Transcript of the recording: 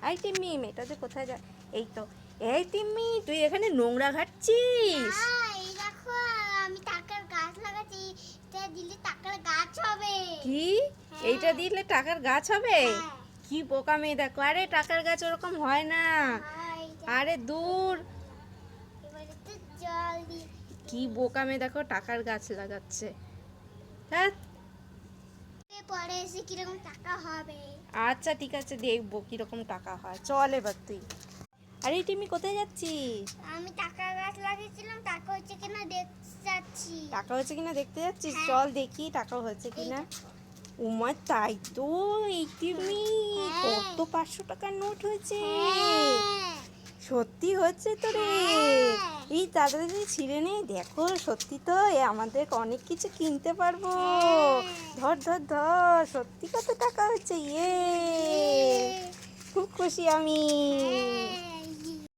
এই তিম্মি, মেয়েটা যে কোথায় যায়? এই তো। এই তিম্মি, তুই এখানে নোংরা ঘাটছিস? এই দেখো, আমি টাকার গাছ লাগাচ্ছি। এটা দিলে টাকার গাছ হবে। কি? হ্যাঁ। এইটা দিলে টাকার গাছ হবে? হ্যাঁ। কি বোকা মেয়ে দেখো। আরে টাকার গাছ ওরকম হয় না। আরে দূর। এবারে তো জল দি। কি বোকা মেয়ে দেখো, টাকার গাছ লাগাচ্ছে। হ্যাঁ। পরে এসে কিরকম টাকা হবে। আচ্ছা ঠিক আছে, দেখবো কিরকম টাকা হয়। চল এবার তুই। আরে তুমি কোথায় যাচ্ছিস? আমি টাকার গাছ লাগিয়েছিলাম, টাকা হচ্ছে কিনা দেখতে যাচ্ছি। টাকা হচ্ছে কিনা দেখতে যাচ্ছিস? হ্যাঁ। চল দেখি টাকা হচ্ছে কিনা। উমা, তাই তো। এই তুমি, হ্যাঁ। কত 500 টাকার নোট হয়েছে। হ্যাঁ। সত্যি হচ্ছে তো রে। হ্যাঁ। এই তাড়াতাড়ি ছিঁড়ে নে, দেখো সত্যি তো আমাদের অনেক কিছু কিনতে পারবো। হ্যাঁ। ধর ধর ধর, সত্যি কত টাকা হচ্ছে। ইয়ে, খুব খুশি আমি।